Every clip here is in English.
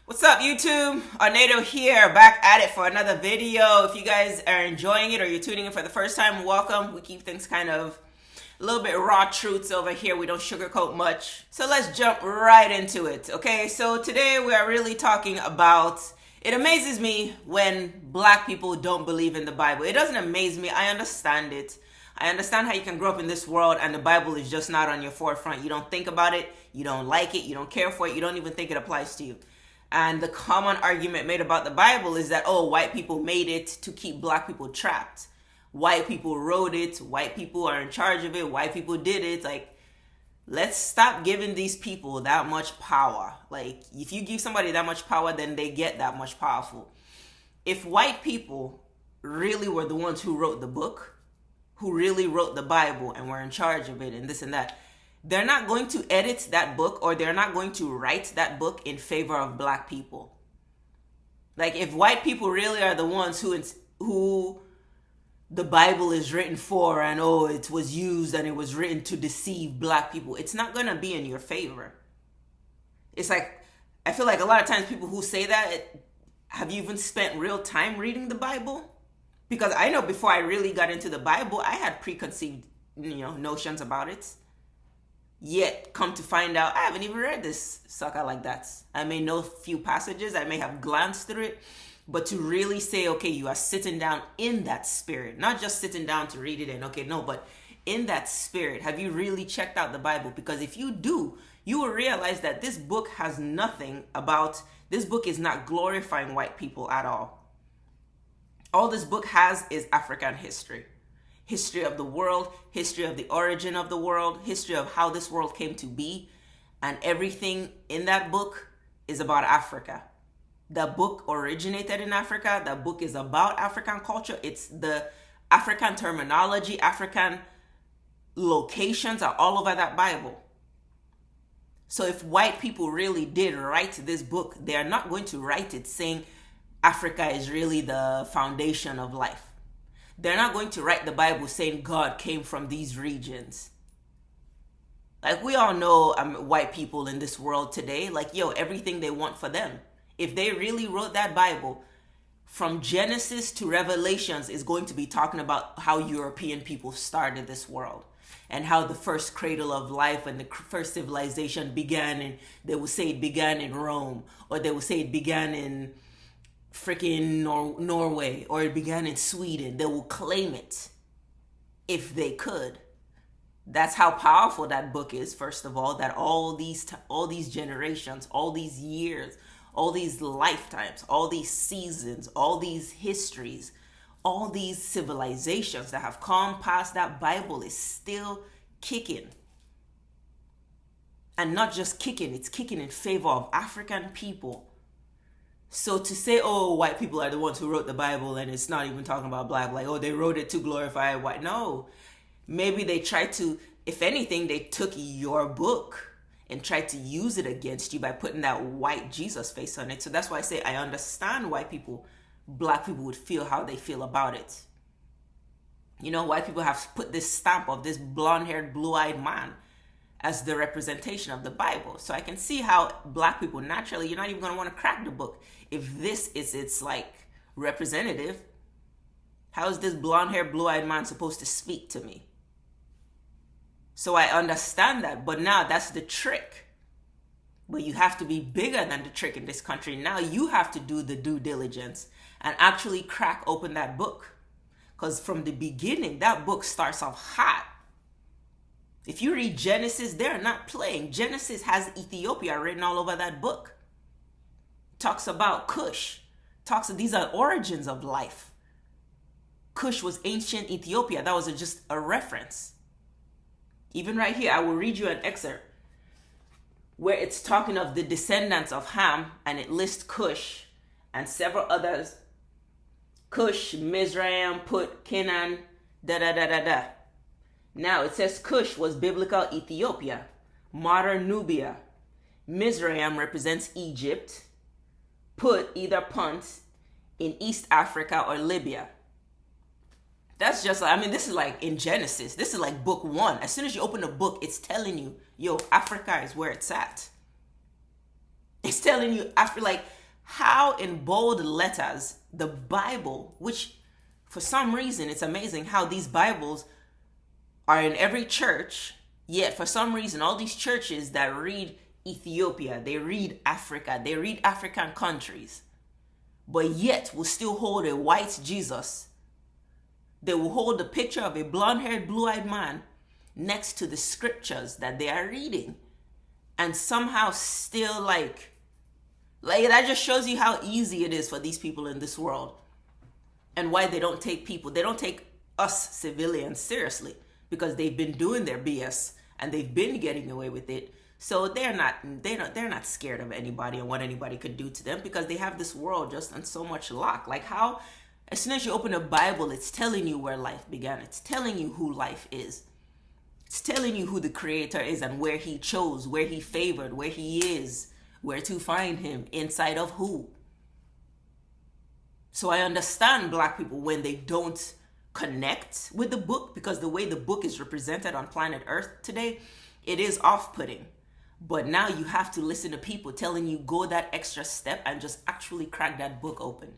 What's up, YouTube? Arnado here, back at it for another video. If you guys are enjoying it or you're tuning in for the first time, welcome. We keep things kind of a little bit raw truths over here. We don't sugarcoat much. So let's jump right into it, okay? So today we are really talking about, it amazes me when black people don't believe in the Bible. It doesn't amaze me. I understand it. I understand how you can grow up in this world and the Bible is just not on your forefront. You don't think about it. You don't like it. You don't care for it. You don't even think it applies to you. And the common argument made about the Bible is that, oh, white people made it to keep black people trapped. White people wrote it. White people are in charge of it. White people did it. Like, let's stop giving these people that much power. Like, if you give somebody that much power, then they get that much powerful. If white people really were the ones who wrote the book, who really wrote the Bible and were in charge of it and this and that, they're not going to edit that book or they're not going to write that book in favor of black people. Like, if white people really are the ones who the Bible is written for and, oh, it was used and it was written to deceive black people, it's not going to be in your favor. It's like, I feel like a lot of times people who say that, have you even spent real time reading the Bible? Because I know before I really got into the Bible, I had preconceived, notions about it. Yet, come to find out, I haven't even read this sucker like that. I may know a few passages, I may have glanced through it, but to really say, okay, you are sitting down in that spirit, not just sitting down to read it and okay, no, but in that spirit, have you really checked out the Bible? Because if you do, you will realize that this book has nothing about, this book is not glorifying white people at all. All this book has is African history. History of the world, history of the origin of the world, history of how this world came to be. And everything in that book is about Africa. The book originated in Africa. The book is about African culture. It's the African terminology, African locations are all over that Bible. So if white people really did write this book, they are not going to write it saying Africa is really the foundation of life. They're not going to write the Bible saying God came from these regions. Like, we all know white people in this world today, like, everything they want for them. If they really wrote that Bible, from Genesis to Revelations is going to be talking about how European people started this world and how the first cradle of life and the first civilization began, and they will say it began in Rome, or they will say it began in freaking Norway, or it began in Sweden. They will claim it if they could. That's how powerful that book is, first of all, that all these generations, all these years, all these lifetimes, all these seasons, all these histories, all these civilizations that have come past that Bible is still kicking. And not just kicking, it's kicking in favor of African people. So to say, oh, white people are the ones who wrote the Bible and it's not even talking about black, like, oh, they wrote it to glorify white. No, maybe they tried to, if anything, they took your book and tried to use it against you by putting that white Jesus face on it. So that's why I say I understand why black people would feel how they feel about it. White people have put this stamp of this blonde-haired, blue-eyed man as the representation of the Bible. So I can see how black people, naturally, you're not even going to want to crack the book. If this is its like representative, how is this blonde-haired, blue-eyed man supposed to speak to me? So I understand that, but now that's the trick. But you have to be bigger than the trick in this country. Now you have to do the due diligence and actually crack open that book. Because from the beginning, that book starts off hot. If you read Genesis, they're not playing. Genesis has Ethiopia written all over that book. Talks about Cush. These are origins of life. Cush was ancient Ethiopia. That was just a reference. Even right here, I will read you an excerpt where it's talking of the descendants of Ham, and it lists Cush and several others. Cush, Mizraim, Put, Canaan, da-da-da-da-da. Now, it says Cush was biblical Ethiopia, modern Nubia. Mizraim represents Egypt. Put, either Punt, in East Africa or Libya. That's just, this is like in Genesis. This is like book 1. As soon as you open the book, it's telling you, Africa is where it's at. It's telling you, after, like, how in bold letters the Bible, which for some reason it's amazing how these Bibles are in every church, yet for some reason all these churches that read Ethiopia, they read Africa, they read African countries, but yet will still hold a white Jesus. They will hold the picture of a blonde-haired, blue-eyed man next to the scriptures that they are reading, and somehow still like that just shows you how easy it is for these people in this world, and why they don't take us civilians seriously, because they've been doing their BS and they've been getting away with it. So they're not scared of anybody and what anybody could do to them, because they have this world just on so much lock. Like, how as soon as you open a Bible, it's telling you where life began. It's telling you who life is. It's telling you who the creator is and where he chose, where he favored, where he is, where to find him, inside of who. So I understand Black people when they don't connect with the book, because the way the book is represented on planet Earth today, it is off-putting. But now you have to listen to people telling you go that extra step and just actually crack that book open.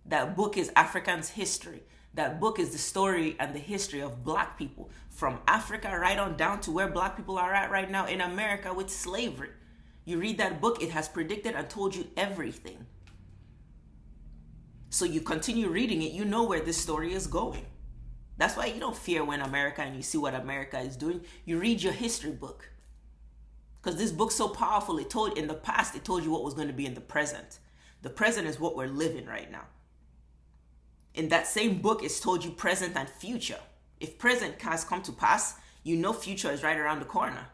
That book is Africans' history. That book is the story and the history of Black people from Africa right on down to where Black people are at right now in America with slavery. You read that book, it has predicted and told you everything. So you continue reading it, you know where this story is going. That's why you don't fear when America and you see what America is doing. You read your history book. Because this book's so powerful, it told you what was going to be in the present. The present is what we're living right now. In that same book, it's told you present and future. If present has come to pass, you know future is right around the corner.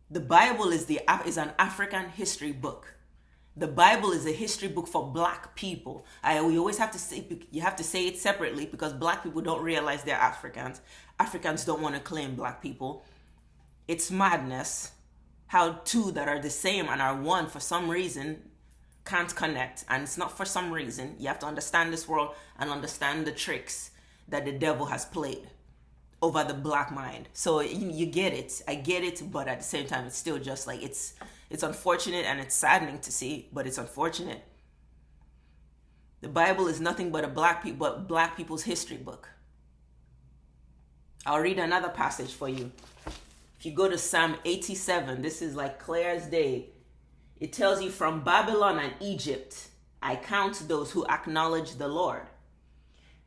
The Bible is an African history book. The Bible is a history book for Black people. We always have to say it separately, because Black people don't realize they're Africans. Africans don't want to claim Black people. It's madness how two that are the same and are one for some reason can't connect. And it's not for some reason. You have to understand this world and understand the tricks that the devil has played over the Black mind. So you get it. I get it, but at the same time, it's still just like, it's unfortunate and it's saddening to see, but it's unfortunate. The Bible is nothing but Black people's history book. I'll read another passage for you. If you go to Psalm 87, this is like clear as day. It tells you, from Babylon and Egypt, I count those who acknowledge the Lord.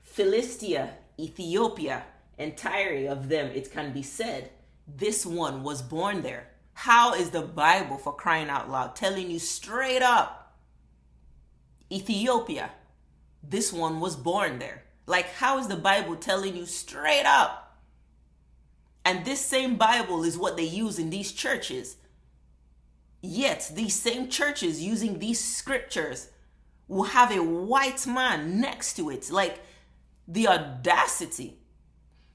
Philistia, Ethiopia, and Tyre, of them it can be said, this one was born there. How is the Bible, for crying out loud, telling you straight up, Ethiopia, this one was born there? Like, how is the Bible telling you straight up? And this same Bible is what they use in these churches. Yet, these same churches using these scriptures will have a white man next to it. Like, the audacity.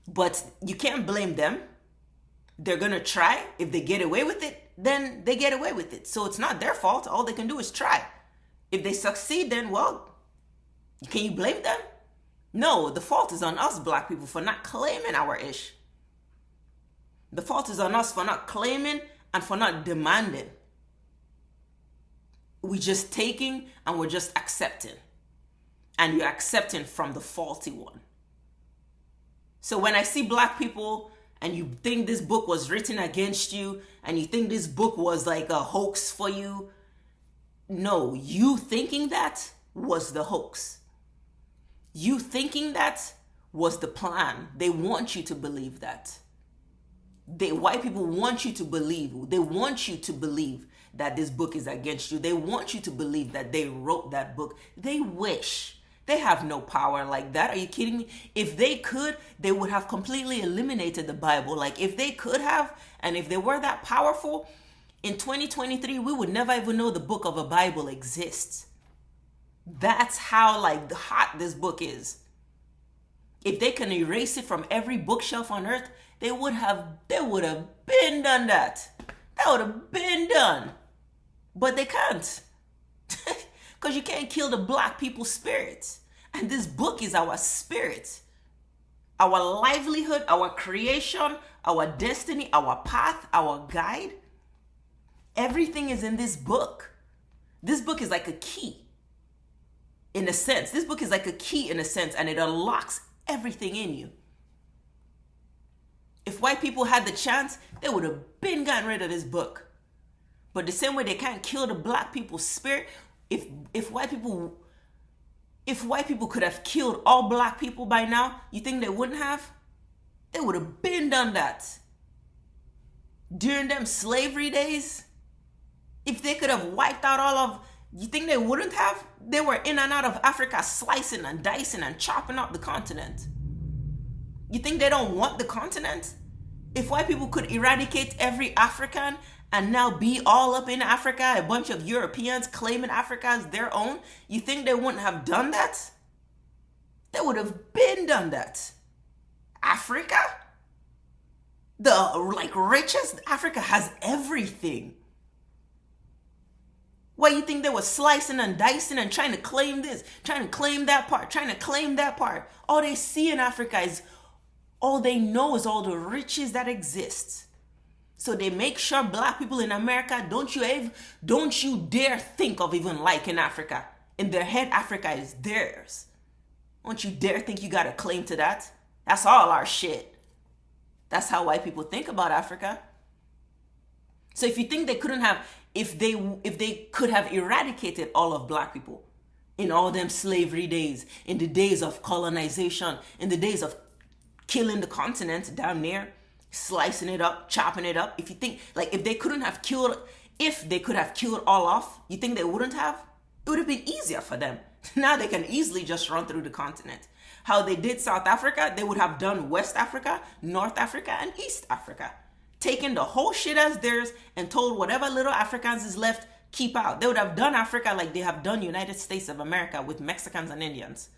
But you can't blame them. They're going to try. If they get away with it, then they get away with it. So it's not their fault. All they can do is try. If they succeed, then, well, can you blame them? No, the fault is on us, Black people, for not claiming our ish. The fault is on us for not claiming and for not demanding. We're just taking and we're just accepting. And you're accepting from the faulty one. So when I see Black people and you think this book was written against you and you think this book was like a hoax for you, no, you thinking that was the hoax. You thinking that was the plan. They want you to believe that. White people want you to believe. They want you to believe that this book is against you. They want you to believe that they wrote that book. They wish. They have no power like that. Are you kidding me? If they could, they would have completely eliminated the Bible. Like, if they could have, and if they were that powerful, in 2023, we would never even know the book of a Bible exists. That's how like hot this book is. If they can erase it from every bookshelf on earth, they would have been done that. That would have been done. But they can't. Because you can't kill the Black people's spirit. And this book is our spirit. Our livelihood, our creation, our destiny, our path, our guide. Everything is in this book. This book is like a key. In a sense, this book is like a key in a sense, and it unlocks everything in you. If white people had the chance, they would have been gotten rid of this book. But the same way they can't kill the black people's spirit, if white people could have killed all black people by now, you think they wouldn't have? They would have been done that. During them slavery days, if they could have wiped out all of, you think they wouldn't have? They were in and out of Africa slicing and dicing and chopping up the continent. You think they don't want the continent? If white people could eradicate every African and now be all up in Africa, a bunch of Europeans claiming Africa as their own, you think they wouldn't have done that? They would have been done that. Africa? The richest? Africa has everything. Why you think they were slicing and dicing and trying to claim this, trying to claim that part, trying to claim that part? All they see in Africa is, all they know is all the riches that exist. So they make sure black people in America, don't you dare think of even liking Africa. In their head, Africa is theirs. Don't you dare think you got a claim to that. That's all our shit. That's how white people think about Africa. So if you think they couldn't have, if they could have eradicated all of black people in all them slavery days, in the days of colonization, in the days of killing the continent down there, slicing it up, chopping it up. If you think, if they could have killed all off, you think they wouldn't have? It would have been easier for them. Now they can easily just run through the continent. How they did South Africa, they would have done West Africa, North Africa, and East Africa. Taken the whole shit as theirs and told whatever little Africans is left, keep out. They would have done Africa like they have done United States of America with Mexicans and Indians.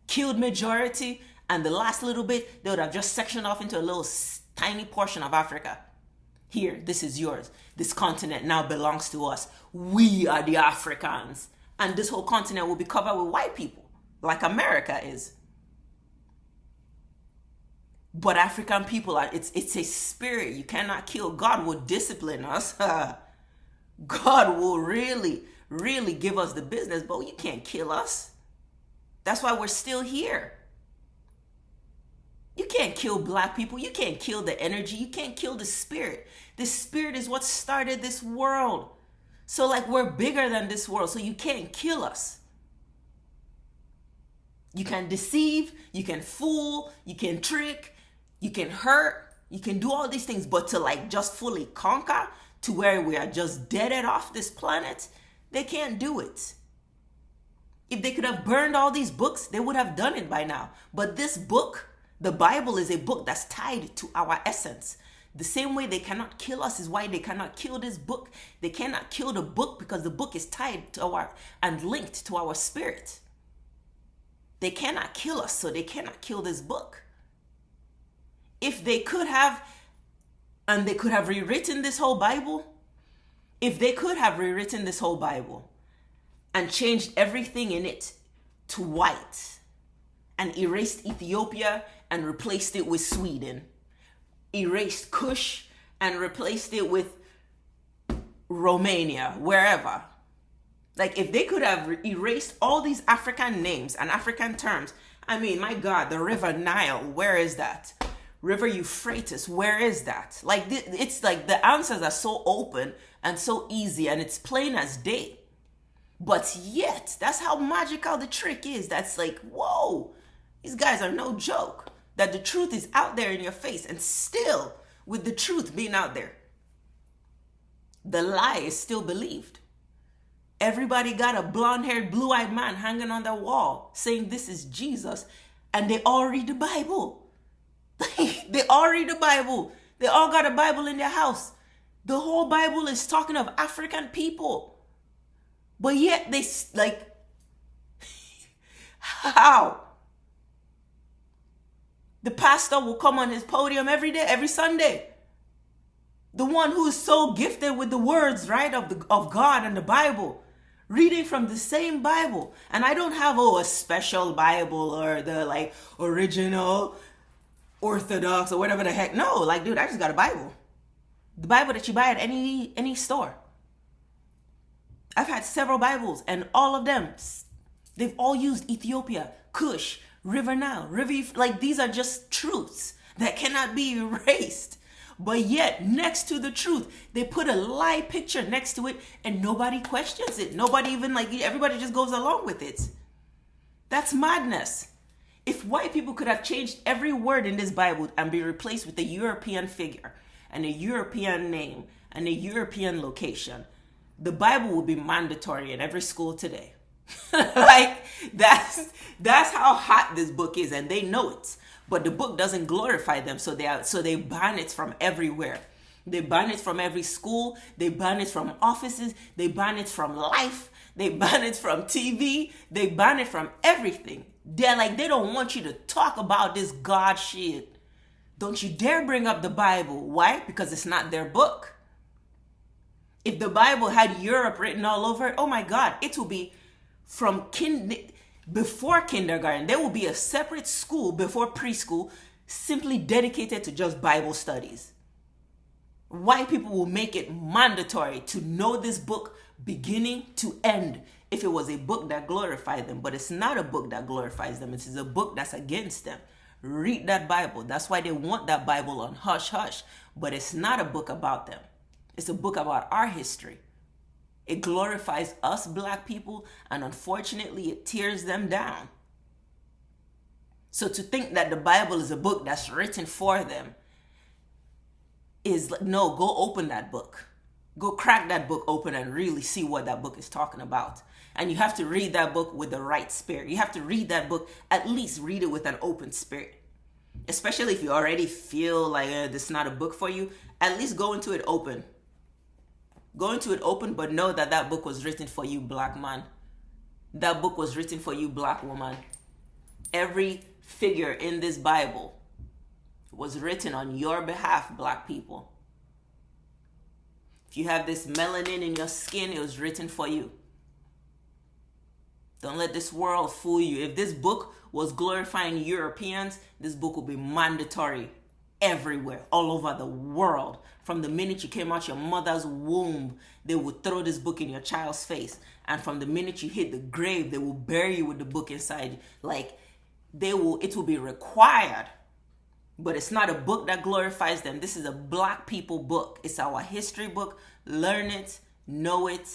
Killed majority, and the last little bit, they would have just sectioned off into a little tiny portion of Africa. Here, this is yours. This continent now belongs to us. We are the Africans. And this whole continent will be covered with white people, like America is. But African people it's a spirit you cannot kill. God will discipline us. God will really, really give us the business, but you can't kill us. That's why we're still here. You can't kill black people. You can't kill the energy. You can't kill the spirit. The spirit is what started this world. So we're bigger than this world. So you can't kill us. You can deceive. You can fool. You can trick. You can hurt. You can do all these things. But to just fully conquer to where we are just deaded off this planet, they can't do it. If they could have burned all these books, they would have done it by now. But this book, the Bible, is a book that's tied to our essence. The same way they cannot kill us is why they cannot kill this book. They cannot kill the book because the book is tied to and linked to our spirit. They cannot kill us, so they cannot kill this book. If they could have, and they could have rewritten this whole Bible, if they could have rewritten this whole Bible and changed everything in it to white and erased Ethiopia and replaced it with Sweden, erased Kush and replaced it with Romania, wherever. If they could have erased all these African names and African terms, my God, the River Nile, where is that? River Euphrates, where is that? It's the answers are so open and so easy and it's plain as day. But yet, that's how magical the trick is. That's whoa, these guys are no joke. That the truth is out there in your face, and still, with the truth being out there, the lie is still believed. Everybody got a blonde-haired, blue-eyed man hanging on their wall saying this is Jesus, and they all read the Bible. They all read the Bible. They all got a Bible in their house. The whole Bible is talking of African people. But yet they how? The pastor will come on his podium every day, every Sunday. The one who is so gifted with the words, right, of God and the Bible, reading from the same Bible. And I don't have a special Bible or the original Orthodox or whatever the heck. No, dude, I just got a Bible. The Bible that you buy at any store. I've had several Bibles, and all of them, they've all used Ethiopia, Cush, River Nile, like these are just truths that cannot be erased. But yet, next to the truth, they put a lie picture next to it, and nobody questions it. Nobody even, like, everybody just goes along with it. That's madness. If white people could have changed every word in this Bible and be replaced with a European figure and a European name and a European location, the Bible would be mandatory in every school today. Like, that's how hot this book is, and they know it. But the book doesn't glorify them, so they ban it from everywhere. They ban it from every school. They ban it from offices. They ban it from life. They ban it from TV. They ban it from everything. They're like, they don't want you to talk about this God shit. Don't you dare bring up the Bible. Why? Because it's not their book. If the Bible had Europe written all over it, oh my God, it will be from before kindergarten. There will be a separate school before preschool simply dedicated to just Bible studies. White people will make it mandatory to know this book beginning to end if it was a book that glorified them. But it's not a book that glorifies them. It is a book that's against them. Read that Bible. That's why they want that Bible on hush hush. But it's not a book about them. It's a book about our history. It glorifies us black people, and unfortunately, it tears them down. So to think that the Bible is a book that's written for them is, no, go open that book. Go crack that book open and really see what that book is talking about. And you have to read that book with the right spirit. You have to read that book, at least read it with an open spirit. Especially if you already feel like this is not a book for you, at least go into it open. Go into it open, but know that that book was written for you, black man. That book was written for you, black woman. Every figure in this Bible was written on your behalf, black people. If you have this melanin in your skin, it was written for you. Don't let this world fool you. If this book was glorifying Europeans, this book will be mandatory everywhere, all over the world. From the minute you came out your mother's womb, they will throw this book in your child's face. And from the minute you hit the grave, they will bury you with the book inside. Like, it will be required. But it's not a book that glorifies them. This is a black people book. It's our history book. Learn it, know it,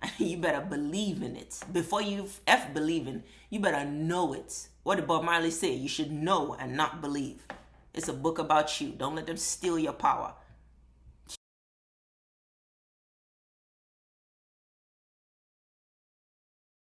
and you better believe in it. Before you believe in, you better know it. What did Bob Marley say? You should know and not believe. It's a book about you. Don't let them steal your power.